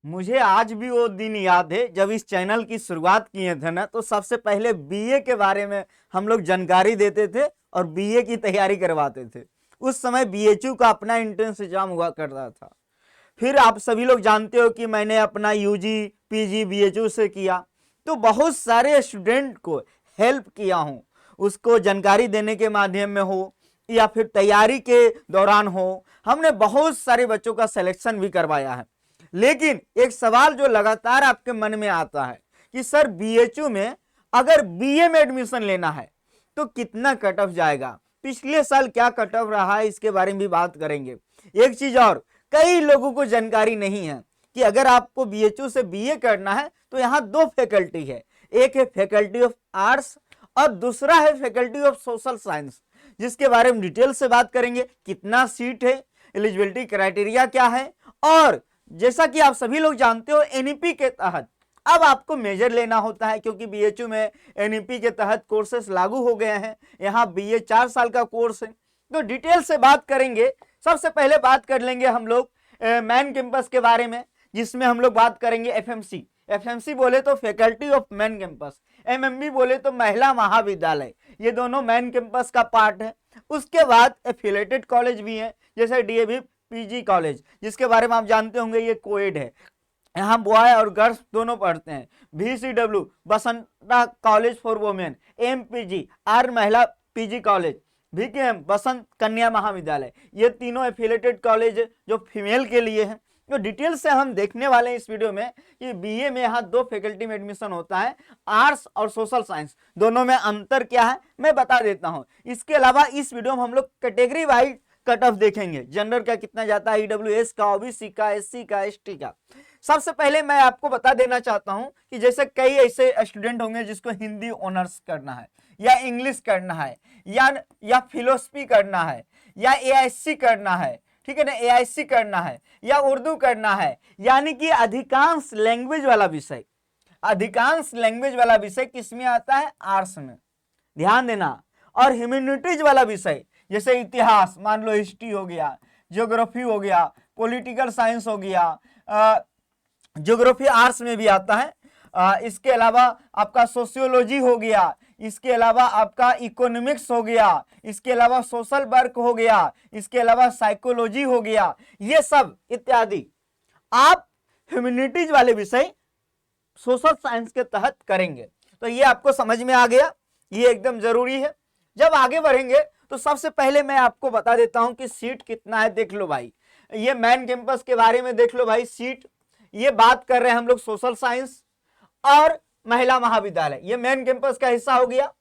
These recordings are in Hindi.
मुझे आज भी वो दिन याद है जब इस चैनल की शुरुआत किए थे ना, तो सबसे पहले बीए के बारे में हम लोग जानकारी देते थे और बीए की तैयारी करवाते थे। उस समय बीएचयू का अपना एंट्रेंस एग्जाम हुआ करता था। फिर आप सभी लोग जानते हो कि मैंने अपना यूजी पीजी बीएचयू से किया, तो बहुत सारे स्टूडेंट को हेल्प किया हूँ, उसको जानकारी देने के माध्यम में हो या फिर तैयारी के दौरान हो। हमने बहुत सारे बच्चों का सिलेक्शन भी करवाया है। लेकिन एक सवाल जो लगातार आपके मन में आता है कि सर बीएचयू में अगर बीए में एडमिशन लेना है तो कितना कट ऑफ जाएगा, पिछले साल क्या कट ऑफ रहा है, इसके बारे में भी बात करेंगे। एक चीज और, कई लोगों को जानकारी नहीं है कि अगर आपको बीएचयू से बीए करना है तो यहाँ दो फैकल्टी है, एक है फैकल्टी ऑफ आर्ट्स और दूसरा है फैकल्टी ऑफ सोशल साइंस, जिसके बारे में डिटेल से बात करेंगे। कितना सीट है, एलिजिबिलिटी क्राइटेरिया क्या है, और जैसा कि आप सभी लोग जानते हो एनईपी के तहत अब आपको मेजर लेना होता है, क्योंकि बीएचयू में एनईपी के तहत कोर्सेस लागू हो गए हैं। यहाँ बीए 4 साल का कोर्स है, तो डिटेल से बात करेंगे। सबसे पहले बात कर लेंगे हम लोग मैन कैंपस के बारे में, जिसमें हम लोग बात करेंगे एफएमसी। एफएमसी बोले तो faculty of man campus, MMB बोले तो महिला महाविद्यालय, ये दोनों मैन कैंपस का पार्ट है। उसके बाद एफिलेटेड कॉलेज भी है, जैसे डीएवी पीजी कॉलेज, जिसके बारे में आप जानते होंगे ये कोएड है, यहाँ बॉय और गर्ल्स दोनों पढ़ते हैं। VCW Basanta college for women, MPG आर महिला पीजी कॉलेज, VKM बसंत कन्या महाविद्यालय, ये तीनों एफिलेटेड कॉलेज जो फीमेल के लिए हैं। तो डिटेल से हम देखने वाले हैं इस वीडियो में कि बीए में यहाँ दो फैकल्टी में एडमिशन होता है, आर्ट्स और सोशल साइंस, दोनों में अंतर क्या है मैं बता देता हूँ। इसके अलावा इस वीडियो में हम लोग कैटेगरी वाइज कट ऑफ देखेंगे, जनरल का कितना जाता है, ईडब्ल्यूएस का, ओबीसी का, एससी का, एसटी का। सबसे पहले मैं आपको बता देना चाहता हूं कि जैसे कई ऐसे स्टूडेंट होंगे जिसको हिंदी ऑनर्स करना है या इंग्लिश करना है या फिलोसफी करना है या एआईसी करना है, ठीक है ना, एआईसी करना है या उर्दू करना है, यानी कि अधिकांश लैंग्वेज वाला विषय, अधिकांश लैंग्वेज वाला विषय किसमें आता है, आर्ट्स में, ध्यान देना। और ह्यूमैनिटीज वाला विषय जैसे इतिहास, मान लो हिस्ट्री हो गया, ज्योग्राफी हो गया, पॉलिटिकल साइंस हो गया, ज्योग्राफी आर्ट्स में भी आता है। इसके अलावा आपका सोशियोलॉजी हो गया, इसके अलावा आपका इकोनॉमिक्स हो गया, इसके अलावा सोशल वर्क हो गया, इसके अलावा साइकोलॉजी हो गया, ये सब इत्यादि आप ह्यूमैनिटीज वाले विषय सोशल साइंस के तहत करेंगे। तो ये आपको समझ में आ गया, ये एकदम जरूरी है। जब आगे बढ़ेंगे तो सबसे पहले मैं आपको बता देता हूं कि सीट कितना है। देख लो भाई, ये मैन कैंपस के बारे में देख लो भाई, सीट ये बात कर रहे हैं हम लोग सोशल साइंस और महिला महाविद्यालय, ये मेन कैंपस का हिस्सा हो गया।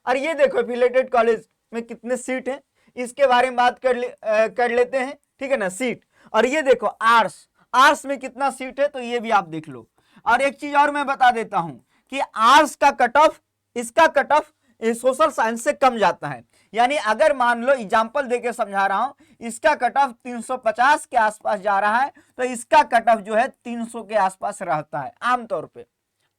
और ये देखो एफिलिएटेड कॉलेज में कितने सीट हैं, इसके बारे में बात कर लेते हैं, ठीक है ना, सीट। और ये देखो आर्ट्स, आर्ट्स में कितना सीट है, तो ये भी आप देख लो। और एक चीज और मैं बता देता हूं कि आर्ट्स का कट ऑफ, इसका कट ऑफ सोशल साइंस से कम जाता है। यानी अगर मान लो एग्जांपल देके समझा रहा हूं, इसका कट ऑफ 350 के आसपास जा रहा है, तो इसका कट ऑफ जो है 300 के आसपास रहता है आमतौर पे।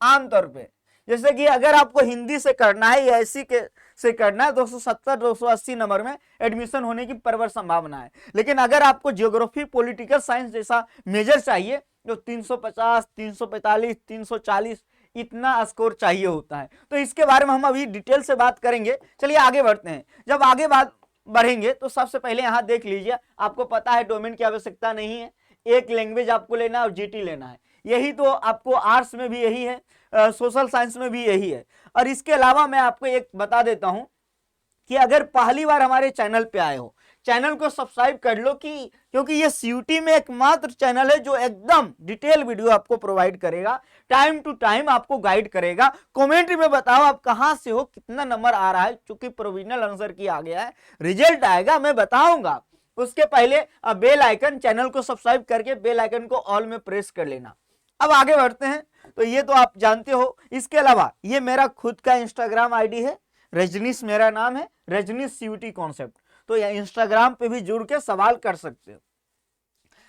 आमतौर पे जैसे कि अगर आपको हिंदी से करना है या एससी के से करना है, 270 280 नंबर में एडमिशन होने की प्रबल संभावना है। लेकिन अगर आपको ज्योग्राफी पॉलिटिकल साइंस जैसा मेजर चाहिए तो 350 345 340 इतना स्कोर चाहिए होता है। तो इसके बारे में हम अभी डिटेल से बात करेंगे। चलिए आगे बढ़ते हैं। जब आगे बात बढ़ेंगे तो सबसे पहले यहाँ देख लीजिए, आपको पता है डोमेन की आवश्यकता नहीं है, एक लैंग्वेज आपको लेना है और जीटी लेना है। यही तो आपको आर्ट्स में भी यही है, सोशल साइंस में भी यही है। और इसके अलावा मैं आपको एक बता देता हूं कि अगर पहली बार हमारे चैनल पे आए हो, चैनल को सब्सक्राइब कर लो, कि क्योंकि ये सीयूटी में एकमात्र चैनल है जो एकदम डिटेल वीडियो आपको प्रोवाइड करेगा, टाइम टू टाइम आपको गाइड करेगा। कमेंट में बताओ आप कहां से हो, कितना नंबर आ रहा है, चूंकि प्रोविजनल आंसर की आ गया है, रिजल्ट आएगा मैं बताऊंगा। उसके पहले बेल आइकन, चैनल को सब्सक्राइब करके बेल आइकन को ऑल में प्रेस कर लेना। अब आगे बढ़ते हैं। तो ये तो आप जानते हो। इसके अलावा ये मेरा खुद का इंस्टाग्राम आईडी है, रजनीश मेरा नाम है, रजनीश सीयूटी कॉन्सेप्ट। तो ये इंस्टाग्राम पे भी जुड़ के सवाल कर सकते हो।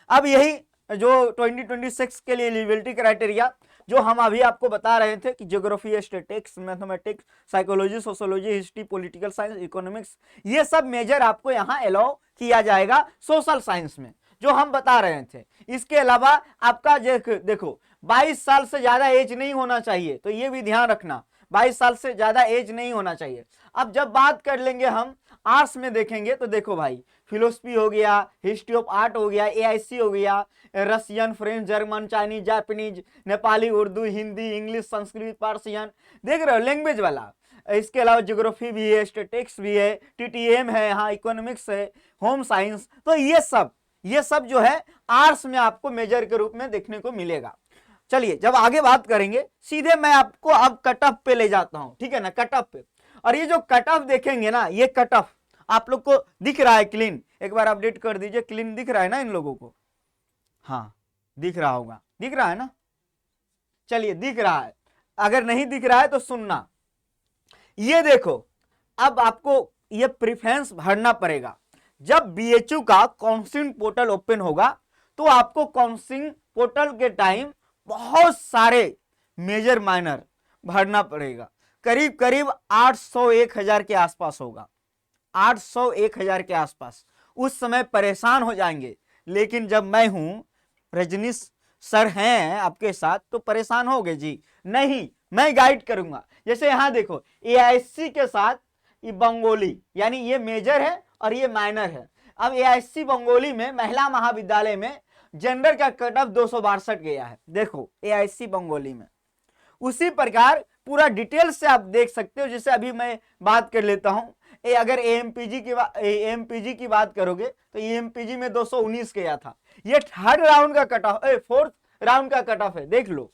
अब यही जो 2026 के लिए एलिजिबिलिटी क्राइटेरिया जो हम अभी आपको बता रहे थे कि geography, statistics, mathematics, psychology, sociology, history, political science, economics, ये सब मेजर आपको यहाँ अलाउ किया जाएगा सोशल साइंस में। जो हम बता रहे थे। इसके अलावा आपका देखो 22 साल से ज्यादा एज नहीं होना चाहिए, तो ये भी ध्यान रखना, 22 साल से ज्यादा एज नहीं होना चाहिए। अब जब बात कर लेंगे हम आर्ट्स में देखेंगे तो देखो भाई, फिलोसफी हो गया, हिस्ट्री ऑफ आर्ट हो गया, एआईसी हो गया, Russian, French, German, Chinese, Japanese, Nepali, Urdu, Hindi, English, Sanskrit, Persian, देख रहे हो लैंग्वेज वाला। इसके अलावा ज्योग्राफी भी है, स्टैटिस्टिक्स भी है, टीटीएम है, हाँ इकोनॉमिक्स है, होम साइंस। तो ये सब जो है आर्ट्स में आपको मेजर के रूप में देखने को मिलेगा। चलिए जब आगे बात करेंगे, सीधे मैं आपको अब कट ऑफ पे ले जाता हूं, ठीक है ना, कट ऑफ पे। और ये जो कट ऑफ देखेंगे ना, ये कट ऑफ आप लोग को दिख रहा है क्लीन, एक बार अपडेट कर दीजिए, क्लीन दिख रहा है ना इन लोगों को? हाँ दिख रहा होगा, दिख रहा है ना? चलिए दिख रहा है, अगर नहीं दिख रहा है तो सुनना। ये देखो, अब आपको ये प्रेफरेंस भरना पड़ेगा। जब बीएचयू का काउंसलिंग पोर्टल ओपन होगा तो आपको काउंसलिंग पोर्टल के टाइम बहुत सारे मेजर माइनर भरना पड़ेगा, करीब करीब 800-1000 के आसपास होगा, 800-1000 के आसपास। उस समय परेशान हो जाएंगे, लेकिन जब मैं हूं, रजनीश सर हैं आपके साथ, तो परेशान होगे जी नहीं, मैं गाइड करूंगा। जैसे यहां देखो, एआईसी के साथ ये बंगोली, यानी ये मेजर है और ये माइनर है। अब एआईसी बंगोली में महिला महाविद्यालय में जनरल का कट ऑफ 262 गया है, देखो एआईसी बंगोली में। उसी प्रकार पूरा डिटेल से आप देख सकते हो। जैसे अभी मैं बात कर लेता हूं, अगर एएमपीजी की बात करोगे तो एएमपीजी में 219 गया था। ये थर्ड राउंड का कट ऑफ, फोर्थ राउंड का कट ऑफ है, देख लो,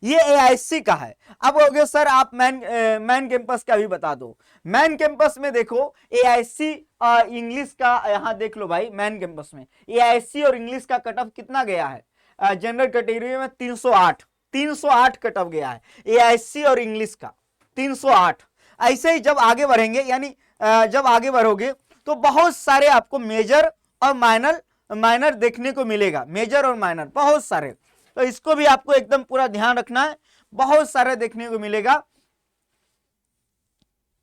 ये एआईसी का है। अब हो गया सर आप मैन कैंपस का भी बता दो। मैन कैंपस में देखो एआईसी इंग्लिश का, यहां देख लो भाई, मैन कैंपस में एआईसी और इंग्लिश का कट ऑफ कितना गया है? जनरल कैटेगरी में 308 कट ऑफ गया है एआईसी और इंग्लिश का, 308। ऐसे ही जब आगे बढ़ेंगे, यानी जब आगे बढ़ोगे तो बहुत सारे आपको मेजर और माइनर देखने को मिलेगा, मेजर और माइनर बहुत सारे। तो इसको भी आपको एकदम पूरा ध्यान रखना है, बहुत सारे देखने को मिलेगा।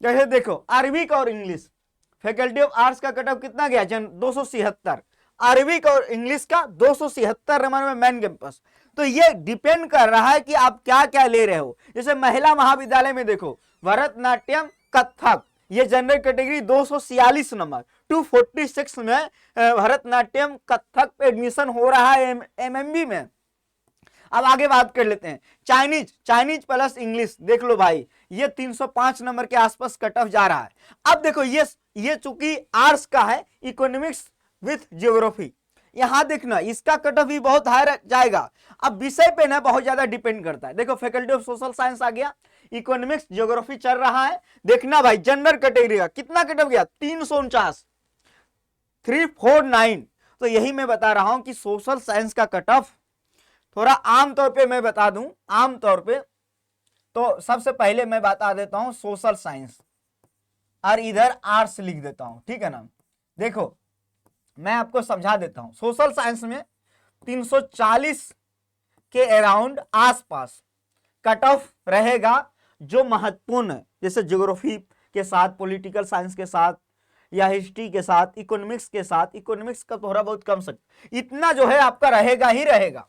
जैसे देखो अरबिक और इंग्लिश, फैकल्टी ऑफ आर्ट्स का कट ऑफ कितना गया? 276, अरबिक और इंग्लिश का 276 नंबर में मैन कैंपस। तो ये डिपेंड कर रहा है कि आप क्या क्या ले रहे हो। जैसे महिला महाविद्यालय में देखो भरतनाट्यम, कथक, ये जनरल कैटेगरी 246 नंबर, 246 में भरतनाट्यम कथक पे एडमिशन हो रहा है एमएमबी में। अब आगे बात कर लेते हैं चाइनीज प्लस इंग्लिश, देख लो भाई, ये 305 नंबर के आसपास कट ऑफ जा रहा है। अब देखो ये चूंकि आर्ट्स का है, इकोनॉमिक्स विथ ज्योग्राफी, यहां देखना इसका कट ऑफ भी बहुत हाई जाएगा। अब विषय पे ना बहुत ज्यादा डिपेंड करता है। देखो फैकल्टी ऑफ सोशल साइंस आ गया, इकोनॉमिक्स ज्योग्राफी चल रहा है। देखना भाई जनरल कैटेगरी का कितना कट ऑफ गया? 349, 349। तो यही मैं बता रहा हूं कि सोशल साइंस का कट ऑफ थोड़ा आमतौर पे मैं बता दूं, आमतौर पे तो सबसे पहले मैं बता देता हूं सोशल साइंस और इधर आर्ट्स लिख देता हूं, ठीक है ना। देखो मैं आपको समझा देता हूं, सोशल साइंस में 340 के अराउंड आसपास कट ऑफ रहेगा जो महत्वपूर्ण है, जैसे ज्योग्राफी के साथ, पॉलिटिकल साइंस के साथ, या हिस्ट्री के साथ, इकोनॉमिक्स के साथ। इकोनॉमिक्स का थोड़ा बहुत कम सकता, इतना जो है आपका रहेगा ही रहेगा,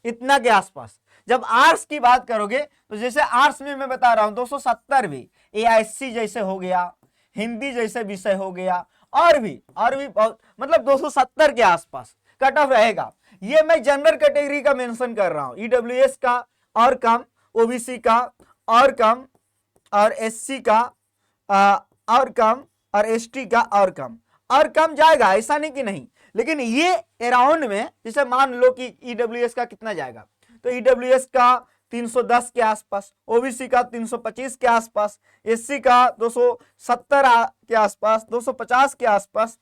इतना के आसपास। जब आर्ट्स की बात करोगे तो जैसे आर्ट्स में मैं बता रहा हूं 270 भी एआईसी जैसे हो गया, हिंदी जैसे विषय हो गया, और भी बहुत, मतलब 270 के आसपास कट ऑफ रहेगा। ये मैं जनरल कैटेगरी का मेंशन कर रहा हूं, ईडब्ल्यूएस का और कम, ओबीसी का और कम, और एससी का और कम, और एसटी का और कम जाएगा, ऐसा नहीं कि नहीं। लेकिन ये अराउंड में, जैसे मान लो कि ईडब्ल्यूएस का कितना जाएगा, तो ईडब्ल्यूएस का 310 के आसपास, ओबीसी का 325 के आसपास, एससी का 270 के आसपास, 250 के आसपास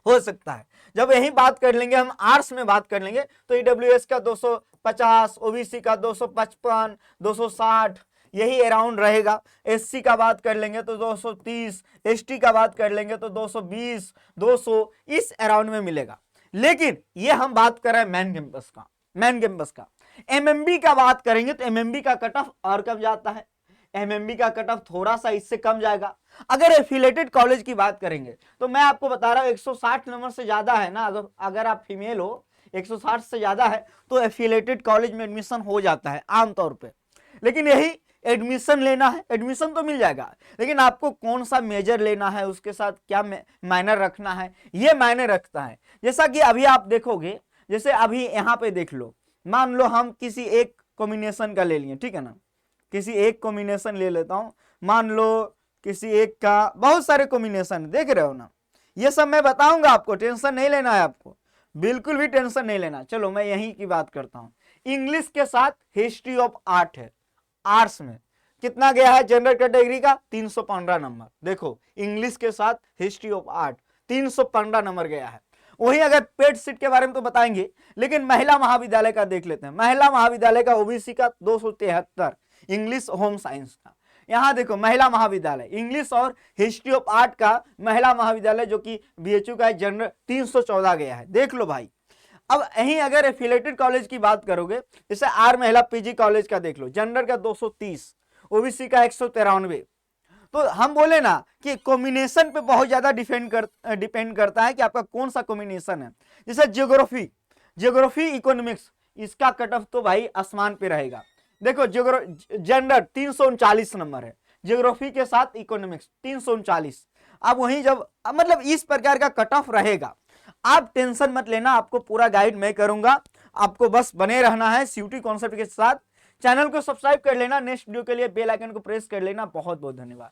हो सकता है। जब यही बात कर लेंगे हम, आर्ट्स में बात कर लेंगे, तो ईडब्ल्यूएस का 250, ओबीसी का 255, 260, यही अराउंड रहेगा। एससी का बात कर लेंगे तो 230, एसटी का बात कर लेंगे तो 220, 200, इस अराउंड में मिलेगा। लेकिन ये हम बात कर रहे हैं मैन कैंपस का। एमएमबी का बात करेंगे तो एमएमबी का कट ऑफ और कम जाता है। एमएमबी का कट ऑफ थोड़ा सा इससे कम जाएगा। अगर एफिलेटेड कॉलेज की बात करेंगे तो मैं आपको बता रहा हूं 160 नंबर से ज्यादा है ना, अगर आप फीमेल हो 160 से ज्यादा है तो एफिलेटेड कॉलेज में एडमिशन हो जाता है आमतौर पे। लेकिन यही एडमिशन लेना है, एडमिशन तो मिल जाएगा, लेकिन आपको कौन सा मेजर लेना है, उसके साथ क्या माइनर रखना है, ये मायने रखता है। जैसा कि अभी आप देखोगे, जैसे अभी यहाँ पे देख लो, मान लो हम किसी एक कॉम्बिनेशन का ले लिए, ठीक है ना, किसी एक कॉम्बिनेशन ले लेता हूं, मान लो किसी एक का, बहुत सारे कॉम्बिनेशन देख रहे हो ना, ये सब मैं बताऊंगा आपको, टेंशन नहीं लेना है आपको, बिल्कुल भी टेंशन नहीं लेना। चलो मैं यहीं की बात करता हूं। इंग्लिश के साथ हिस्ट्री ऑफ आर्ट है, आर्ट्स में कितना गया है जनरल कैटेगरी का 315 नंबर। देखो इंग्लिश के साथ हिस्ट्री ऑफ आर्ट 315 नंबर गया है। वहीं अगर पेड सीट के बारे में तो बताएंगे, लेकिन महिला महाविद्यालय का देख लेते हैं। महिला महाविद्यालय का ओबीसी का 273, इंग्लिश होम साइंस का। यहां देखो महिला महाविद्यालय इंग्लिश और हिस्ट्री ऑफ आर्ट का महिला महाविद्यालय जो कि बीएचयू का है, जनरल 314 गया है, देख लो भाई। अब यहीं अगर एफिलेटेड कॉलेज की बात करोगे, जैसे आर महिला पीजी कॉलेज का देख लो, जनरल का 230, ओबीसी का 193। तो हम बोले ना कि कॉम्बिनेशन पे बहुत ज्यादा डिपेंड करता है कि आपका कौन सा कॉम्बिनेशन है। जैसे ज्योग्राफी इकोनॉमिक्स, इसका कट ऑफ तो भाई आसमान पे रहेगा। देखो जनरल 339 नंबर है, ज्योग्राफी के साथ इकोनॉमिक्स 339। अब वहीं जब मतलब इस प्रकार का कट ऑफ रहेगा, आप टेंशन मत लेना, आपको पूरा गाइड मैं करूंगा, आपको बस बने रहना है सीयूटी कॉन्सेप्ट के साथ। चैनल को सब्सक्राइब कर लेना, नेक्स्ट वीडियो के लिए बेल आइकन को प्रेस कर लेना। बहुत बहुत धन्यवाद।